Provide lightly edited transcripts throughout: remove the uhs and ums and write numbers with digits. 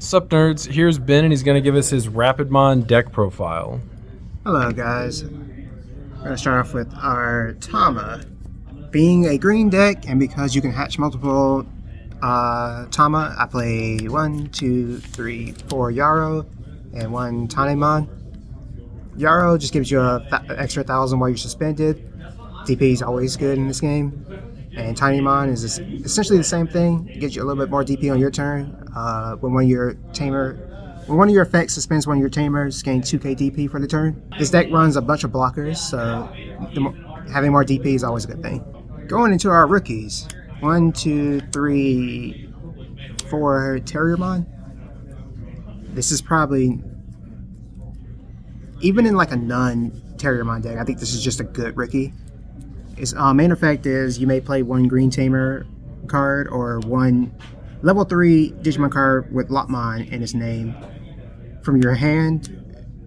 Sup nerds, here's Ben and he's going to give us his Rapidmon deck profile. Hello guys, we're going to start off with our Tamer. Being a green deck, and because you can hatch multiple Tamer, I play 1, 2, 3, 4 Yarrow and 1 Tanemon. Yarrow just gives you an extra 1,000 while you're suspended. DP is always good in this game. And Tanemon is essentially the same thing. It gives you a little bit more DP on your turn. When one of your effects suspends one of your Tamers, gain 2k DP for the turn. This deck runs a bunch of blockers, so having more DP is always a good thing. Going into our rookies, 1, 2, 3, 4 Terriermon. This is probably, even in like a non-Terriermon deck, I think this is just a good rookie. Its main effect is you may play 1 green Tamer card or 1 level 3 Digimon card with Lockmon in its name from your hand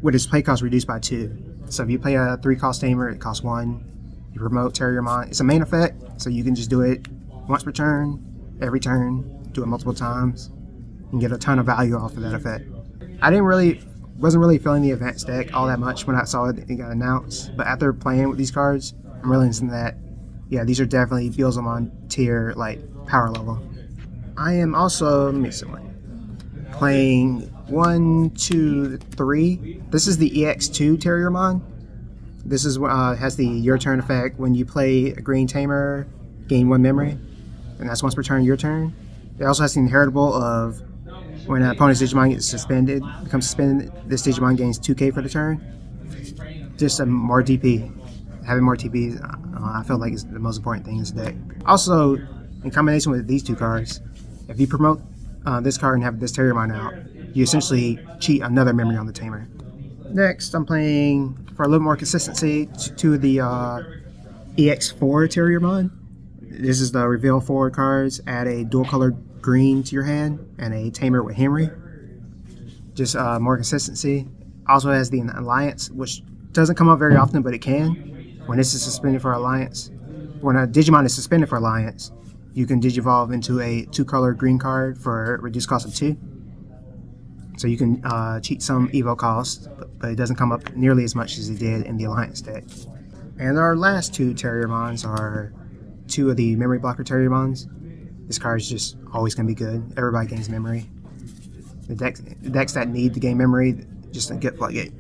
with its play cost reduced by 2. So if you play a 3-cost Tamer, it costs 1. You promote Terriermon. It's a main effect, so you can just do it once per turn, every turn, do it multiple times, and get a ton of value off of that effect. I wasn't really feeling the advanced deck all that much when I saw it got announced, but after playing with these cards, I'm realizing that, yeah, these are definitely Beelzemon tier, like, power level. I am also, playing 1, 2, 3. This is the EX2 Terriermon. This is has the your turn effect. When you play a green Tamer, gain 1 memory, and that's once per turn your turn. It also has the inheritable of when an opponent's Digimon becomes suspended, this Digimon gains 2k for the turn. Just more DP. Having more TP, I feel like is the most important thing in this deck. Also, in combination with these two cards, if you promote this card and have this Terriermon out, you essentially cheat another memory on the Tamer. Next, I'm playing, for a little more consistency, 2 of the EX4 Terriermon. This is the reveal 4 cards, add a dual colored green to your hand, and a Tamer with Henry. Just more consistency. Also has the Alliance, which doesn't come up very often, but it can. When this is suspended for Alliance, when a Digimon is suspended for Alliance, you can Digivolve into a 2-color green card for a reduced cost of 2. So you can cheat some Evo cost, but it doesn't come up nearly as much as it did in the Alliance deck. And our last 2 Terriermons are 2 of the Memory Blocker Terriermons. This card is just always going to be good. Everybody gains memory. The decks that need to gain memory, just get floodgate.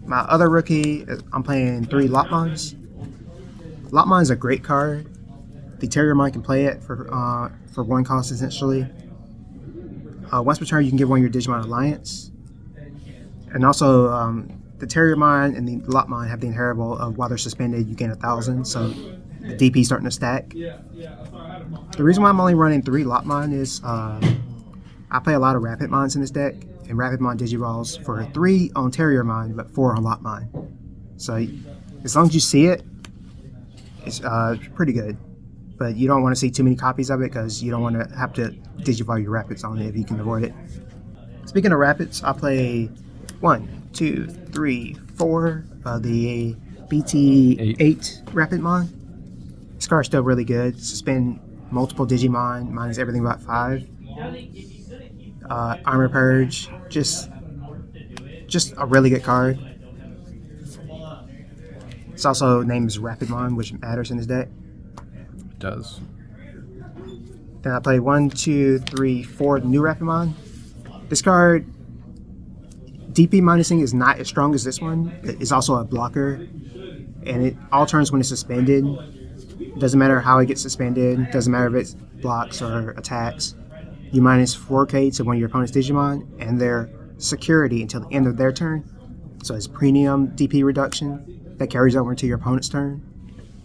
My other rookie, I'm playing 3 Lockmons. Lockmon is a great card. The Terriermon can play it for 1 cost essentially. Once per turn, you can give one of your Digimon Alliance. And also, the Terriermon and the Lockmon have the inheritable of while they're suspended, you gain 1,000. So the DP starting to stack. The reason why I'm only running 3 Lockmon is I play a lot of Rapidmons in this deck. And Rapidmon Digivolves for 3 on Terriermon, but 4 on Lockmon. So as long as you see it, it's pretty good. But you don't want to see too many copies of it because you don't want to have to Digivolve your Rapids on it if you can avoid it. Speaking of Rapids, I play 1, 2, 3, 4 of the BT15 Rapidmon. This card's still really good. Suspend multiple Digimon, minus everything about 5. Armor Purge, just a really good card. It's also named as Rapidmon, which matters in this deck. It does. Then I play 1, 2, 3, 4 new Rapidmon. This card, DP minusing is not as strong as this one. It's also a blocker, and it all turns when it's suspended. Doesn't matter how it gets suspended. Doesn't matter if it's blocks or attacks. You minus 4k to one of your opponent's Digimon and their security until the end of their turn. So it's premium DP reduction that carries over into your opponent's turn.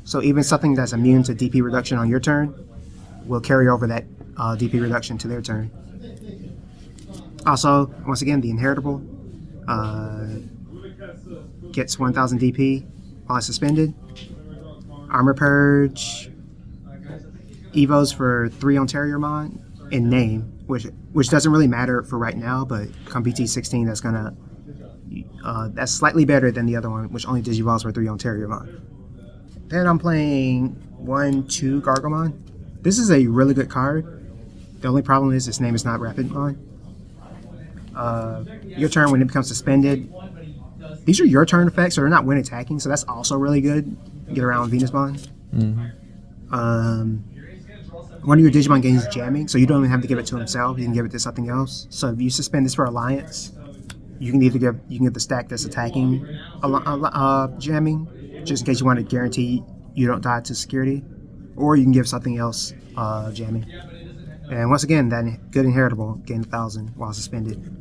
So even something that's immune to DP reduction on your turn will carry over that DP reduction to their turn. Also, once again, the inheritable gets 1,000 DP while it's suspended. Armor Purge, Evos for 3 on Terriermon in name, which doesn't really matter for right now, but come BT16, that's slightly better than the other one, which only Digivolves for 3 on Terriermon. Then I'm playing 1, 2 Gargomon. This is a really good card. The only problem is its name is not Rapidmon. Your turn when it becomes suspended. These are your turn effects, so they're not when attacking, so that's also really good. Get around Venusmon. One of your Digimon gains jamming, so you don't even have to give it to himself. You can give it to something else. So if you suspend this for Alliance, you can either give the stack that's attacking jamming, just in case you want to guarantee you don't die to security, or you can give something else jamming. And once again, that good inheritable gain 1,000 while suspended.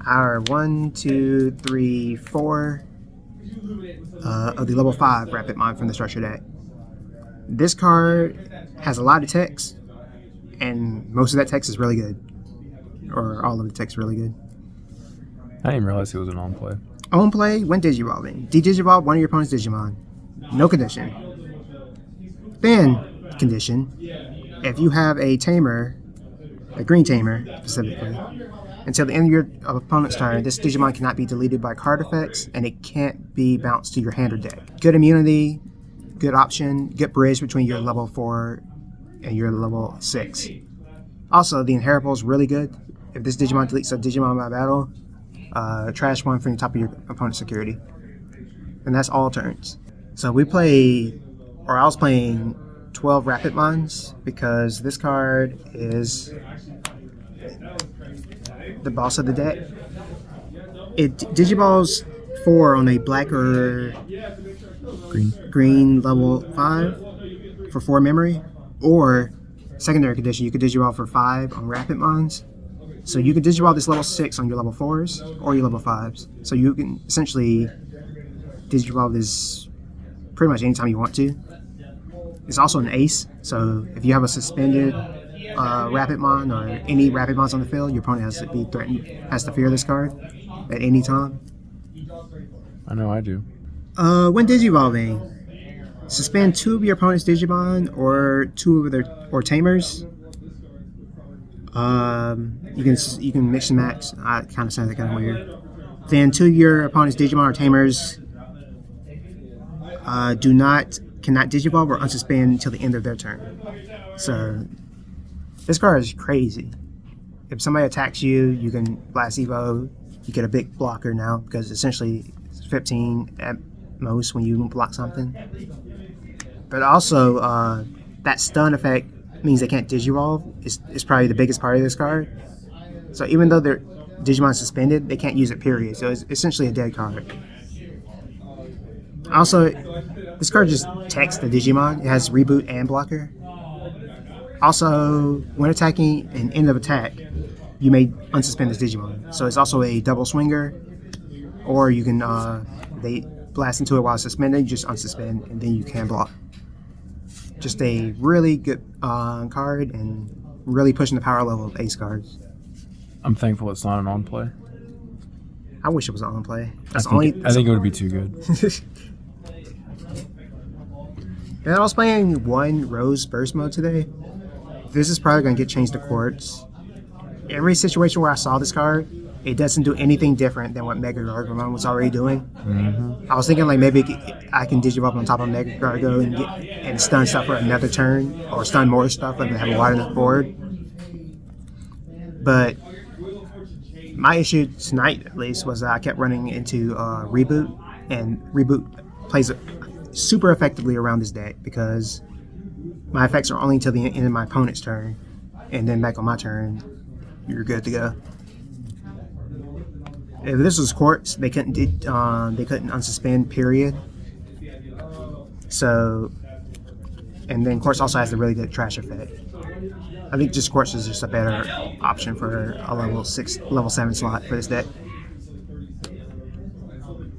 Our 1, 2, 3, 4 of the level 5 Rapidmon from the structure deck. This card has a lot of text, and most of that text is really good. Or all of the text is really good. I didn't realize it was an on play. On play, when Digivolving. De-Digivolve one of your opponent's Digimon. No condition. Then, condition, if you have a Tamer, a green Tamer specifically, until the end of your opponent's turn, this Digimon cannot be deleted by card effects, and it can't be bounced to your hand or deck. Good immunity, good option, good bridge between your level 4 and your level 6. Also, the inheritable is really good. If this Digimon deletes a Digimon by battle, trash one from the top of your opponent's security. And that's all turns. So I was playing 12 Rapidmons because this card is the boss of the deck. It Digivolves 4 on a black or green level 5 for 4 memory, or secondary condition, you could Digivolve for 5 on Rapidmons. So you could Digivolve this level 6 on your level 4s or your level 5s. So you can essentially Digivolve this pretty much anytime you want to. It's also an ace, so if you have a suspended Rapidmon or any Rapidmons on the field, your opponent has to be threatened, has to fear this card at any time. I know I do. When Digivolving, suspend 2 of your opponent's Digimon or 2 of their Tamers. You can mix and match. It kind of sounds kind of weird. Then 2 of your opponent's Digimon or Tamers cannot Digivolve or unsuspend until the end of their turn. So this card is crazy. If somebody attacks you, you can blast Evo. You get a big blocker now because essentially it's 15 at most when you block something. But also that stun effect means they can't Digivolve. Is probably the biggest part of this card. So even though their Digimon suspended, they can't use it, period. So it's essentially a dead card. Also, this card just texts the Digimon. It has reboot and blocker. Also, when attacking an end of attack, you may unsuspend this Digimon. So it's also a double swinger, or you can they blast into it while suspended, you just unsuspend, and then you can block. Just a really good card, and really pushing the power level of ace cards. I'm thankful it's not an on play. I wish it was an on play. I think it would be too good. And I was playing 1 Rose Burst mode today. This is probably going to get changed to Quartz. Every situation where I saw this card, it doesn't do anything different than what Mega Gargomon was already doing. I was thinking like maybe I can Digivolve on top of Mega Gargo and stun stuff for another turn, or stun more stuff and have a wide enough board. But my issue tonight, at least, was that I kept running into Reboot, and Reboot plays super effectively around this deck because my effects are only until the end of my opponent's turn, and then back on my turn, you're good to go. If this was Quartz, they couldn't unsuspend, period. So, and then Quartz also has the really good trash effect. I think just Quartz is just a better option for a level 7 slot for this deck.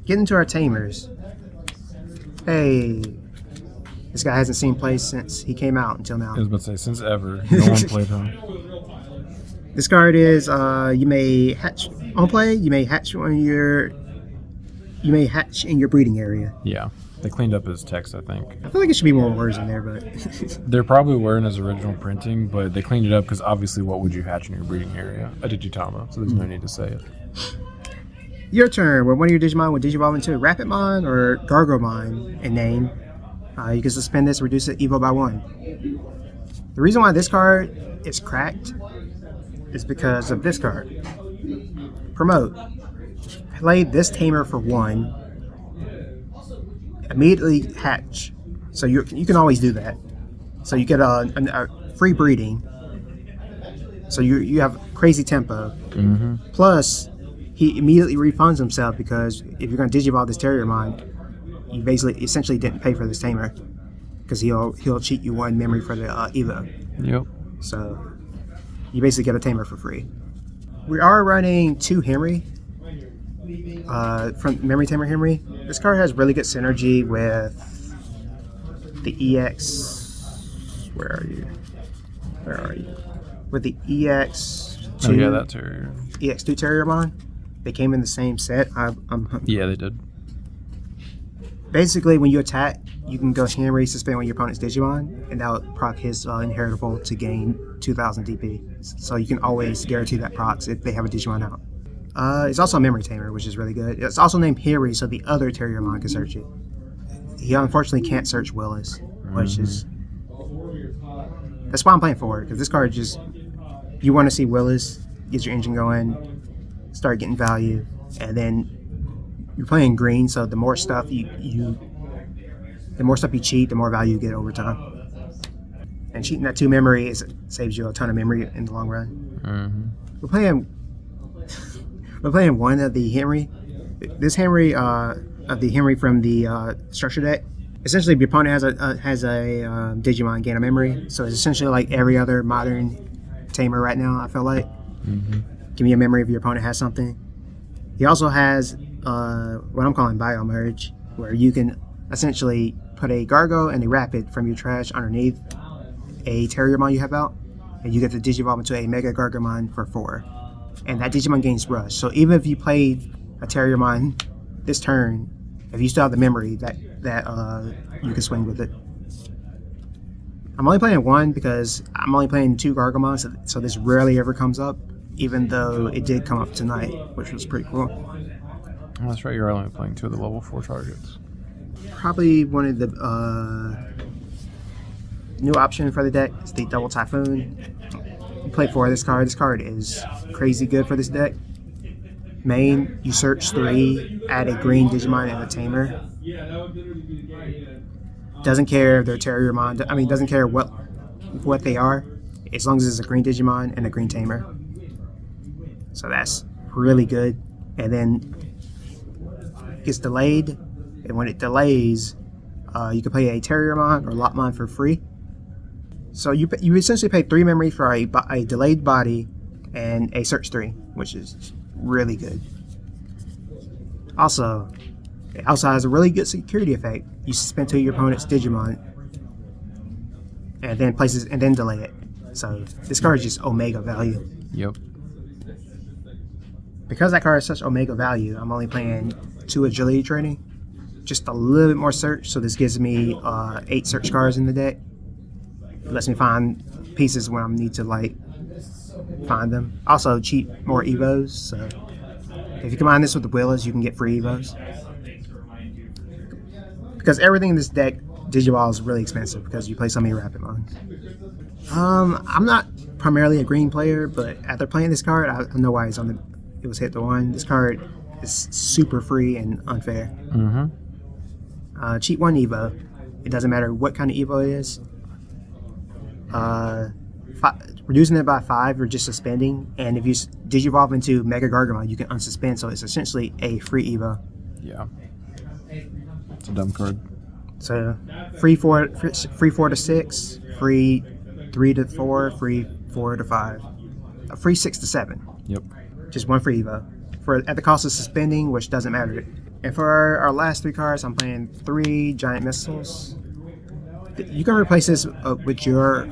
Getting to our Tamers. Hey, this guy hasn't seen play since he came out until now. I was about to say, since ever. No one played him. This card is you may hatch on play. You may hatch in your breeding area. Yeah, they cleaned up his text, I think. I feel like it should be more words in there, but There probably were in his original printing, but they cleaned it up because obviously, what would you hatch in your breeding area? A Digitama, so there's no need to say it. Your turn. When one of your Digimon would Digivolve into a Rapidmon or Gargomon in name, you can suspend this, reduce it Evo by 1. The reason why this card is cracked is because of this card. promote. Play this Tamer for 1. Immediately hatch. So you can always do that. So you get a free breeding. So you have crazy tempo. Mm-hmm. Plus, he immediately refunds himself because if you're going to Digivolve this Terriermon, you essentially didn't pay for this Tamer because he'll cheat you 1 memory for the Evo. Yep. So you basically get a Tamer for free. We are running 2 Henry from Memory Tamer Henry. This card has really good synergy with the EX. Where are you? With the EX2. Oh yeah, that Terrier. EX2 Terriermon. They came in the same set. Yeah, they did. Basically, when you attack, you can go Henry, suspend one of your opponent's Digimon, and that will proc his inheritable to gain 2,000 DP. So you can always guarantee that procs if they have a Digimon out. It's also a Memory Tamer, which is really good. It's also named Henry, so the other Terriermon can search it. He unfortunately can't search Willis, which is... That's why I'm playing forward, because this card just... You want to see Willis, get your engine going, start getting value, and then you're playing green, so the more stuff you cheat, the more value you get over time. And cheating that 2 memory saves you a ton of memory in the long run. Mm-hmm. We're playing 1 of the Henry. This Henry of the Henry from the structure deck. Essentially, if your opponent has a Digimon gain a memory, so it's essentially like every other modern Tamer right now. I feel like. Mm-hmm. Give me a memory if your opponent has something. He also has what I'm calling Bio Merge, where you can essentially put a Gargo and a Rapid from your trash underneath a Terriermon you have out, and you get to Digivolve into a Mega Gargomon for 4. And that Digimon gains Rush. So even if you played a Terriermon this turn, if you still have the memory, that you can swing with it. I'm only playing 1 because I'm only playing 2 Gargomons, so this rarely ever comes up, even though it did come up tonight, which was pretty cool. Oh, that's right, you're only playing 2 of the level 4 targets. Probably one of the new option for the deck is the double Typhoon. You play 4 of this card. This card is crazy good for this deck. Main, you search 3, add a green Digimon and a Tamer. Doesn't care if they're Terriermon. I mean, doesn't care what they are, as long as it's a green Digimon and a green Tamer. So that's really good. And then it gets delayed, and when it delays, you can play a Terriermon or Lopmon for free. So you essentially pay 3 memory for a delayed body and a search 3, which is really good. Also, it also has a really good security effect. You suspend 2 of your opponent's Digimon, and then delay it. So this card is just Omega value. Yep. Because that card is such Omega value, I'm only playing 2 agility training, just a little bit more search. So this gives me 8 search cards in the deck. It lets me find pieces when I need to find them. Also cheat more Evos. So if you combine this with the Willas, you can get free Evos. Because everything in this deck, Digiball is really expensive because you play so many Rapidmon. I'm not primarily a green player, but after playing this card, I know why it was hit to 1. This card is super free and unfair. Mm-hmm. Cheat 1 Evo. It doesn't matter what kind of Evo it is. Reducing it by 5 or just suspending, and if you Digivolve into Mega Gargomon, you can unsuspend, so it's essentially a free Evo. Yeah. It's a dumb card. So free 4 to 6, free 3 to 4, free 4 to 5, a free 6 to 7. Yep. Just 1 free Evo at the cost of suspending, which doesn't matter. And for our last 3 cards, I'm playing 3 Giant Missiles. You can replace this with your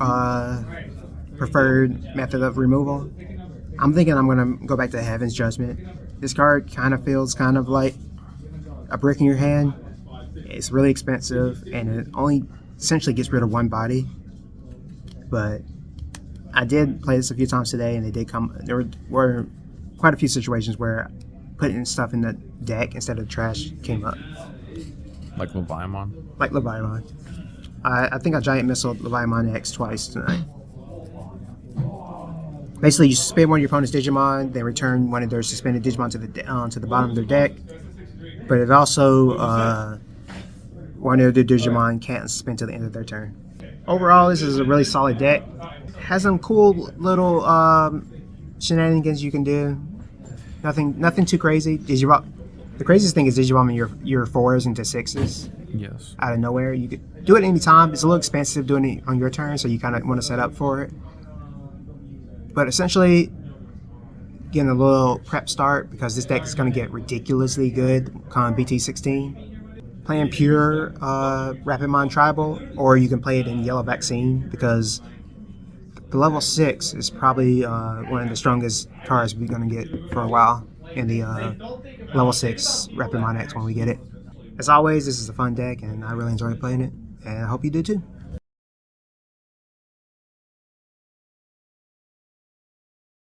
preferred method of removal. I'm thinking I'm going to go back to Heaven's Judgment. This card kind of feels kind of like a brick in your hand. It's really expensive, and it only essentially gets rid of 1 body. But I did play this a few times today, and there were quite a few situations where putting stuff in the deck instead of trash came up. Like Leviamon? Like Leviamon. I think I Giant Missile Leviamon X twice tonight. Basically, you suspend one of your opponent's Digimon, then return one of their suspended Digimon to the bottom of their deck. But it also one of the Digimon can't suspend till the end of their turn. Overall, this is a really solid deck. Has some cool little shenanigans you can do. Nothing too crazy. The craziest thing is Digivolving your 4s into 6s Yes. out of nowhere. You could do it any time. It's a little expensive doing it on your turn, so you kind of want to set up for it. But essentially, getting a little prep start because this deck is going to get ridiculously good come BT16. Playing pure Rapidmon Tribal, or you can play it in Yellow Vaccine because the level 6 is probably one of the strongest cards we're going to get for a while in the level 6 Rapidmon X when we get it. As always, this is a fun deck and I really enjoy playing it, and I hope you do too.